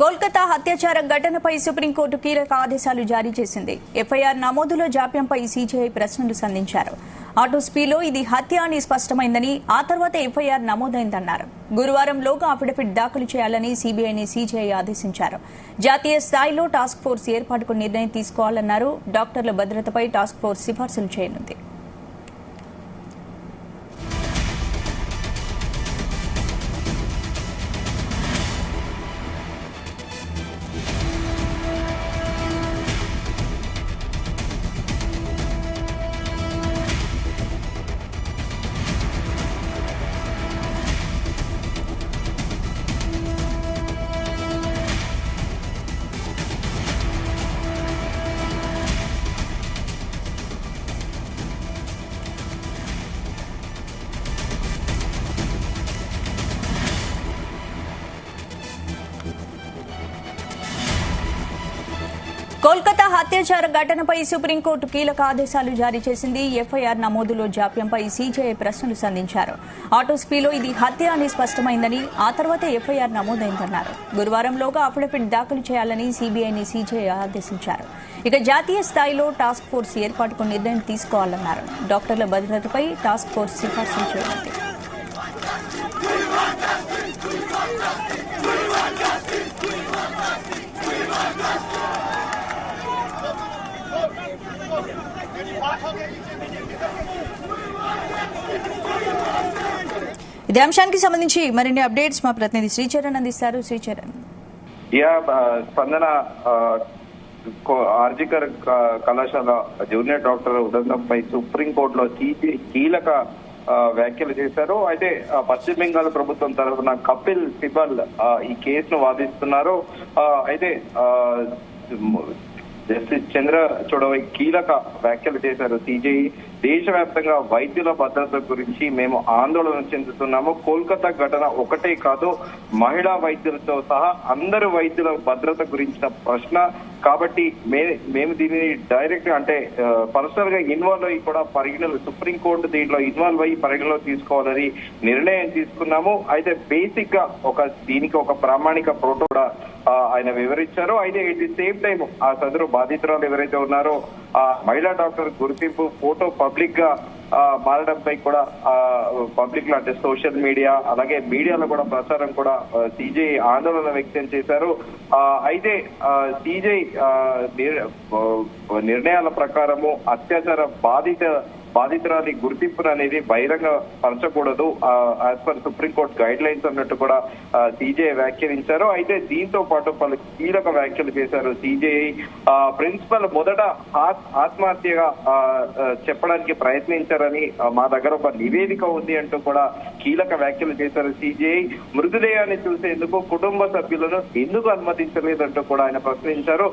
కోల్కతా అత్యాచార ఘటనపై సుప్రీంకోర్టు కీలక ఆదేశాలు జారీ చేసింది. ఎఫ్ఐఆర్ నమోదులో జాప్యంపై సీజీఐ ప్రశ్నలు సంధించారు. ఆటోస్పీలో ఇది హత్య అని స్పష్టమైందని, ఆ తర్వాత ఎఫ్ఐఆర్ నమోదైందన్నారు. గురువారంలోగా అఫిడవిట్ దాఖలు చేయాలని సీబీఐని సీజీఐ ఆదేశించారు. జాతీయ స్థాయిలో టాస్క్ ఫోర్స్ ఏర్పాటుకు నిర్ణయం తీసుకోవాలన్నారు. డాక్టర్ల భద్రతపై టాస్క్ ఫోర్స్ సిఫార్సులు చేయనుంది. కోల్కతా అత్యాచార ఘటనపై సుప్రీంకోర్టు కీలక ఆదేశాలు జారీ చేసింది. ఎఫ్ఐఆర్ నమోదులో జాప్యంపై సీజీఐ ప్రశ్నలు సంధించారు. ఆటోస్పీలో ఇది హత్య అని స్పష్టమైందని, ఆ తర్వాత ఎఫ్ఐఆర్ నమోదైందన్నారు. గురువారంలోగా అఫిడవిట్ దాఖలు చేయాలని సీబీఐని సీజీఐ ఆదేశించారు. ఇక జాతీయ స్థాయిలో టాస్క్ ఫోర్స్ ఏర్పాటుకు నిర్ణయం తీసుకోవాలన్నారు. డాక్టర్ల భద్రతపై టాస్క్ ఫోర్స్ సిఫార్సులు చేయనుంది. ఇదే అంశానికి సంబంధించి మరిన్ని అప్డేట్స్ మా ప్రతినిధి శ్రీచరణ్ అందిస్తారు. శ్రీచరణ్, స్పందన ఆర్జికర్ కళాశాల జూనియర్ డాక్టర్ ఉదంతంపై సుప్రీంకోర్టులో కీలక వ్యాఖ్యలు చేశారు. అయితే పశ్చిమ బెంగాల్ ప్రభుత్వం తరఫున కపిల్ సిబల్ ఈ కేసును వాదిస్తున్నారు. అయితే జస్టిస్ చంద్రచూడ్ కీలక వ్యాఖ్యలు చేశారు. సీజీఐ దేశవ్యాప్తంగా వైద్యుల భద్రత గురించి మేము ఆందోళన చెందుతున్నాము. కోల్కతా ఘటన ఒకటే కాదు, మహిళా వైద్యులతో సహా అందరు వైద్యుల భద్రత గురించిన ప్రశ్న. కాబట్టి మేము దీనిని డైరెక్ట్ అంటే పర్సనల్ గా ఇన్వాల్వ్ అయ్యి కూడా సుప్రీంకోర్టు దీంట్లో ఇన్వాల్వ్ అయ్యి పరిగణలో తీసుకోవాలని నిర్ణయం తీసుకున్నాము. అయితే బేసిక్ గా దీనికి ఒక ప్రామాణిక ప్రోటోకాల్ ఆయన వివరించారు. అయితే ఎట్ ది సేమ్ టైం ఆ సదరు బాధితురాలు ఎవరైతే ఉన్నారో ఆ మహిళా డాక్టర్ గుర్తింపు ఫోటో పబ్లిక్ గా మారడంపై కూడా పబ్లిక్ లో అంటే సోషల్ మీడియా అలాగే మీడియాలో కూడా ప్రచారం కూడా సీజీఐ ఆందోళన వ్యక్తం చేశారు. అయితే సీజీఐ నిర్ణయాల ప్రకారము అత్యాచార బాధితురాలి గుర్తింపును అనేది బహిరంగ పరచకూడదు as per supreme court guidelines అన్నట్టు కూడా సీజీఐ వ్యాఖ్యానించారు. అయితే దీంతో పాటు పలు కీలక వ్యాఖ్యలు చేశారు సీజీఐ. ప్రిన్సిపల్ మొదట ఆత్మహత్యగా చెప్పడానికి ప్రయత్నించారని మా దగ్గర ఒక నివేదిక ఉంది అంటూ కూడా కీలక వ్యాఖ్యలు చేశారు సీజీఐ. మృతదేహాన్ని చూసేందుకు కుటుంబ సభ్యులను ఎందుకు అనుమతించలేదంటూ కూడా ఆయన ప్రశ్నించారు.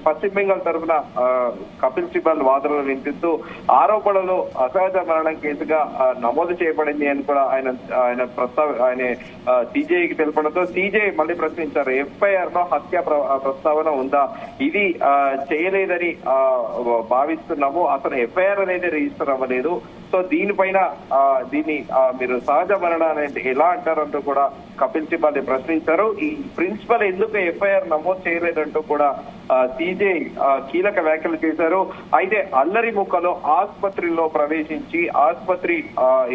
పశ్చిమ బెంగాల్ తరఫున కపిల్ సిబల్ వాదనలు వినిపిస్తూ ఆరోపణలు అసహజ మరణం కేసుగా నమోదు చేయబడింది అని కూడా ఆయన సీజీఐకి తెలపడంతో సీజీఐ మళ్ళీ ప్రశ్నించారు. ఎఫ్ఐఆర్ లో హత్య ప్రస్తావన ఉందా? ఇది చేయలేదని భావిస్తున్నాము. అసలు ఎఫ్ఐఆర్ అనేది రిజిస్టర్ అవ్వలేదు. సో దీనిపైన దీన్ని మీరు సహజ మరణం అనేది ఎలా అంటారంటూ కూడా కపిల్ సిబల్ ప్రశ్నించారు. ఈ ప్రిన్సిపల్ ఎందుకు ఎఫ్ఐఆర్ నమోదు చేయలేదంటూ కూడా సీజీఐ కీలక వ్యాఖ్యలు చేశారు. అయితే అల్లరి ముక్కలో ఆసుపత్రిలో ప్రవేశించి ఆసుపత్రి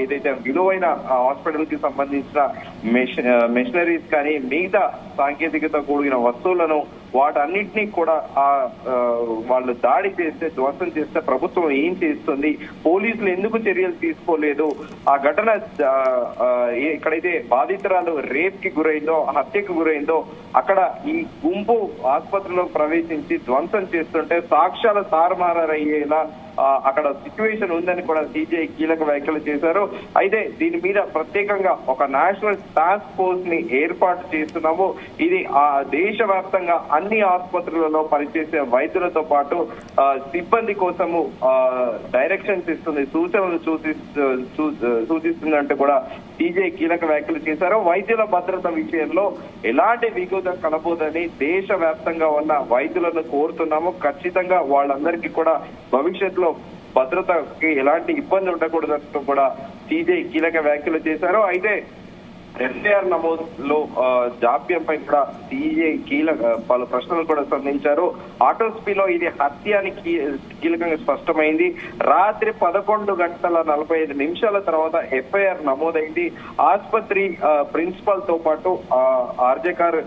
ఏదైతే విలువైన హాస్పిటల్ కి సంబంధించిన మెషినరీస్ కానీ మిగతా సాంకేతికత కూడిన వస్తువులను వాటన్నిటినీ కూడా వాళ్ళు దాడి చేస్తే ధ్వంసం చేస్తే ప్రభుత్వం ఏం చేస్తుంది? పోలీసులు ఎందుకు చర్యలు తీసుకోలేదు? ఆ ఘటన ఎక్కడైతే బాధితురాలు రేప్ కి గురైందో హత్యకు గురైందో అక్కడ ఈ గుంపు ఆసుపత్రిలో ప్రవేశించి ధ్వంసం చేస్తుంటే సాక్ష్యాలు తారుమారయ్యేలా అక్కడ సిచ్యువేషన్ ఉందని కూడా సీజీఐ కీలక వ్యాఖ్యలు చేశారు. అయితే దీని మీద ప్రత్యేకంగా ఒక నేషనల్ టాస్క్ ఫోర్స్ ని ఏర్పాటు చేస్తున్నాము. ఇది దేశవ్యాప్తంగా అన్ని ఆసుపత్రులలో పనిచేసే వైద్యులతో పాటు సిబ్బంది కోసము డైరెక్షన్స్ ఇస్తుంది, సూచనలు సూచిస్తుందంటే కూడా సీజీఐ కీలక వ్యాఖ్యలు చేశారు. వైద్యుల భద్రత విషయంలో ఎలాంటి విఘాతం కలబోదని దేశవ్యాప్తంగా ఉన్న వైద్యులను కోరుతున్నాము. ఖచ్చితంగా వాళ్ళందరికీ కూడా భవిష్యత్తులో భద్రతకి ఎలాంటి ఇబ్బంది ఉండకూడదంటూ కూడా సీజీఐ కీలక వ్యాఖ్యలు చేశారు. అయితే ఎఫ్ఐఆర్ నమోదులో జాప్యంపై కూడా సిఐ పలు ప్రశ్నలు కూడా సంధించారు. ఆటోస్పీలో ఇది హత్య అని కీలకంగా స్పష్టమైంది. రాత్రి 11:45 తర్వాత ఎఫ్ఐఆర్ నమోదైంది. ఆసుపత్రి ప్రిన్సిపల్ తో పాటు ఆర్జేకార్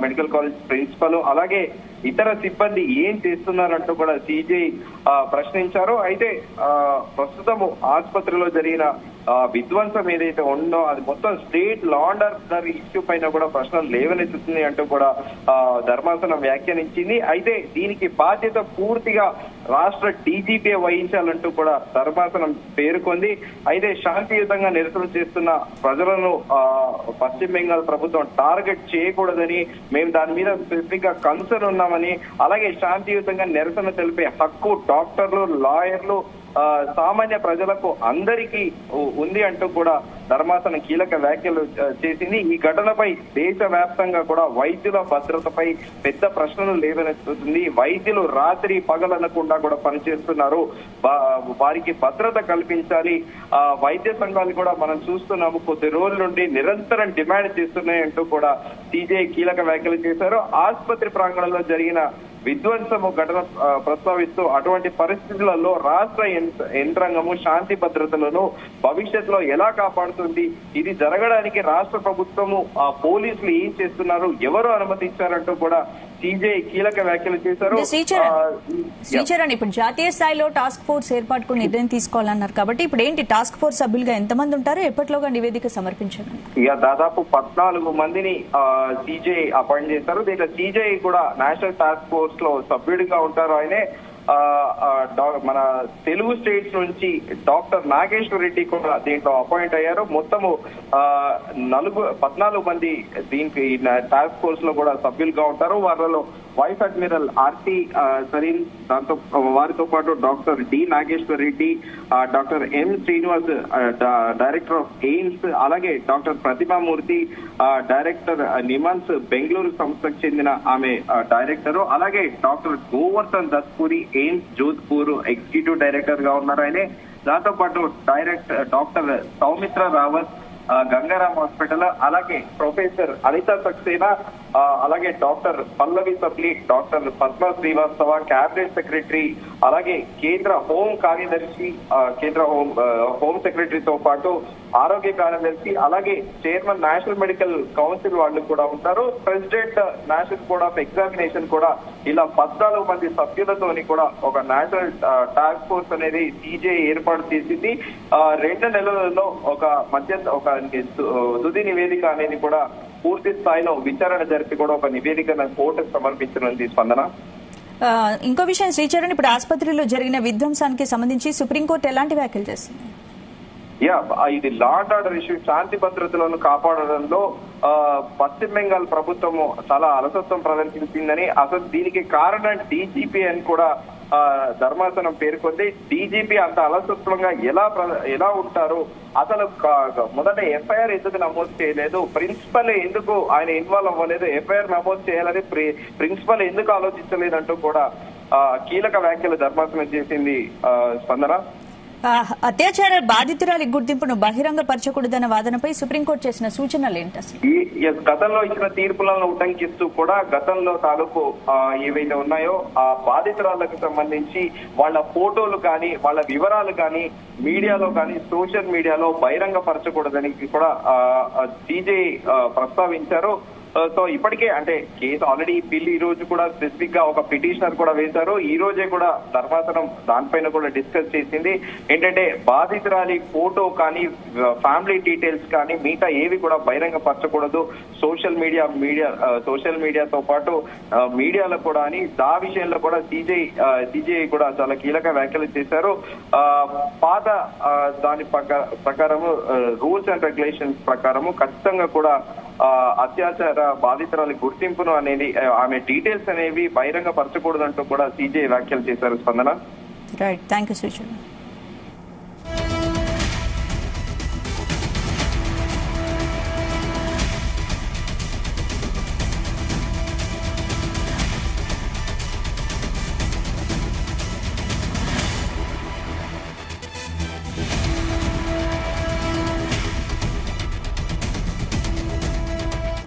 మెడికల్ కాలేజ్ ప్రిన్సిపల్ అలాగే ఇతర సిబ్బంది ఏం చేస్తున్నారంటూ కూడా సిజేఐ ప్రశ్నించారు. అయితే ప్రస్తుతము ఆసుపత్రిలో జరిగిన విధ్వంసం ఏదైతే ఉందో అది మొత్తం state law and order issue పైన కూడా ప్రశ్నలు లేవనెత్తుతుంది అంటూ కూడా ధర్మాసనం వ్యాఖ్యానించింది. అయితే దీనికి బాధ్యత పూర్తిగా రాష్ట్ర డీజీపీ వహించాలంటూ కూడా ధర్మాసనం పేర్కొంది. అయితే శాంతియుతంగా నిరసన చేస్తున్న ప్రజలను పశ్చిమ బెంగాల్ ప్రభుత్వం టార్గెట్ చేయకూడదని, మేము దాని మీద స్పెసిఫిక్ గా కన్సర్న్ ఉన్నామని, అలాగే శాంతియుతంగా నిరసన తెలిపే హక్కు డాక్టర్లు, లాయర్లు, సామాన్య ప్రజలకు అందరికీ ఉంది అంటూ కూడా ధర్మాసనం కీలక వ్యాఖ్యలు చేసింది. ఈ ఘటనపై దేశవ్యాప్తంగా కూడా వైద్యుల భద్రతపై పెద్ద ప్రశ్నలు లేవనెత్తుతుంది. వైద్యులు రాత్రి పగలనకుండా కూడా పనిచేస్తున్నారు, వారికి భద్రత కల్పించాలి. వైద్య సంఘాలు కూడా మనం చూస్తున్నాము కొద్ది రోజుల నుండి నిరంతరం డిమాండ్ చేస్తున్నాయంటూ కూడా సిజేఐ కీలక వ్యాఖ్యలు చేశారు. ఆసుపత్రి ప్రాంగణంలో జరిగిన విధ్వంసము ఘటన ప్రస్తావిస్తూ అటువంటి పరిస్థితులలో రాష్ట్ర యంత్రాంగము శాంతి భద్రతలను భవిష్యత్తులో ఎలా కాపాడుతుంది, ఇది జరగడానికి రాష్ట్ర ప్రభుత్వము పోలీసులు ఏం చేస్తున్నారు, ఎవరు అనుమతించారంటూ కూడా సిజేఐ కీలక వ్యాఖ్యలు చేశారు. శ్రీచరణ్, ఇప్పుడు జాతీయ స్థాయిలో టాస్క్ ఫోర్స్ ఏర్పాటుకు నిర్ణయం తీసుకోవాలన్నారు కాబట్టి ఇప్పుడు ఏంటి టాస్క్ ఫోర్స్ సభ్యులుగా ఎంతమంది ఉంటారో ఎప్పటిలోగా నివేదిక సమర్పించారు? ఇక దాదాపు 14 మందిని సిజేఐ అపాయింట్ చేశారు. దీంట్లో సిజేఐ కూడా నేషనల్ టాస్క్ ఫోర్స్ లో సభ్యుడిగా ఉంటారు. ఆయనే మన తెలుగు స్టేట్స్ నుంచి డాక్టర్ నాగేశ్వర రెడ్డి కూడా దీంట్లో అపాయింట్ అయ్యారు. మొత్తము 14 మంది దీనికి టాస్క్ ఫోర్స్ లో కూడా సభ్యులుగా ఉంటారు. వాళ్ళలో వైస్ అడ్మిరల్ ఆర్టీ సరీన్, దాంతో వారితో పాటు doctor D Nageshwar Reddy, doctor M Srinivas, director of AIIMS, అలాగే డాక్టర్ ప్రతిభామూర్తి, డైరెక్టర్ నిమాన్స్ బెంగళూరు సంస్థకు చెందిన ఆమె డైరెక్టర్, అలాగే doctor Govardhan Daspuri AIIMS Jodhpur executive director గా ఉన్నారు ఆయనే. దాంతో పాటు డాక్టర్ సౌమిత్ర రావత్ గంగారాం హాస్పిటల్, అలాగే ప్రొఫెసర్ అనిత సక్సేనా, అలాగే doctor Pallavi Sapli, doctor Padma Srivastava, cabinet secretary, అలాగే కేంద్ర హోం కార్యదర్శి, కేంద్ర హోం సెక్రటరీతో పాటు ఆరోగ్య కార్యదర్శి, అలాగే చైర్మన్ నేషనల్ మెడికల్ కౌన్సిల్ వాళ్ళు కూడా ఉంటారు. President national board of examination కూడా, ఇలా 14 మంది సభ్యులతోని కూడా ఒక నేషనల్ టాస్క్ ఫోర్స్ అనేది సిజేఐ ఏర్పాటు చేసింది. 2 నెలలలో ఒక తుది నివేదిక అనేది కూడా పూర్తి స్థాయిలో విచారణ జరిపి కూడా ఒక నివేదికను కోర్టుకు సమర్పించనుంది. స్పందన, ఇంకో విషయం శ్రీచరణ్, ఇప్పుడు ఆసుపత్రిలో జరిగిన విధ్వంసానికి సంబంధించి సుప్రీంకోర్టు ఎలాంటి వ్యాఖ్యలు చేస్తుంది? ఇది లా అండ్ ఆర్డర్ ఇష్యూ, శాంతి భద్రతలను కాపాడడంలో పశ్చిమ బెంగాల్ ప్రభుత్వము చాలా అలసత్వం ప్రదర్శించిందని, అసలు దీనికి కారణం డీజీపీ అని కూడా ధర్మాసనం పేర్కొంది. డీజీపీ అంత అలసత్వంగా ఎలా ఉంటారు, అసలు మొదట ఎఫ్ఐఆర్ ఎందుకు నమోదు చేయలేదు, ప్రిన్సిపల్ ఎందుకు ఆయన ఇన్వాల్వ్ అవ్వలేదు, ఎఫ్ఐఆర్ నమోదు చేయాలని ప్రిన్సిపల్ ఎందుకు ఆలోచించలేదంటూ కూడా కీలక వ్యాఖ్యలు ధర్మాసనం చేసింది. స్పందన, అత్యాచార బాధితురాలి గుర్తింపును బహిరంగపరచకూడదన్న వాదనపై సుప్రీంకోర్టు చేసిన సూచనలు ఏంటి అసలు? గతంలో ఇచ్చిన తీర్పులను ఉటంకిస్తూ కూడా గతంలో తాలూకు ఏవైతే ఉన్నాయో ఆ బాధితురాలకు సంబంధించి వాళ్ళ ఫోటోలు కానీ వాళ్ళ వివరాలు కానీ మీడియాలో కానీ సోషల్ మీడియాలో బహిరంగపరచకూడదని కూడా సిజేఐ ప్రస్తావించారు. సో ఇప్పటికే అంటే కేసు ఆల్రెడీ బిల్ ఈ రోజు కూడా స్పెసిఫిక్ గా ఒక పిటిషనర్ కూడా వేశారు. ఈ రోజే కూడా ధర్మాసనం దానిపైన కూడా డిస్కస్ చేసింది. ఏంటంటే బాధితురాలి ఫోటో కానీ ఫ్యామిలీ డీటెయిల్స్ కానీ మిగతా ఏవి కూడా బహిరంగపరచకూడదు, సోషల్ మీడియాతో పాటు మీడియాలో కూడా అని ఆ విషయంలో కూడా సిజేఐ కూడా చాలా కీలక వ్యాఖ్యలు చేశారు. పాత దాని ప్రకారము రూల్స్ అండ్ రెగ్యులేషన్స్ ప్రకారము ఖచ్చితంగా కూడా అత్యాచార బాధితురాలి గుర్తింపును అనేది ఆమె డీటెయిల్స్ అనేవి బహిరంగపరచకూడదంటూ కూడా సిజేఐ వ్యాఖ్యలు చేశారు. స్పందన, రైట్, థ్యాంక్ యూ శ్రీచరణ్.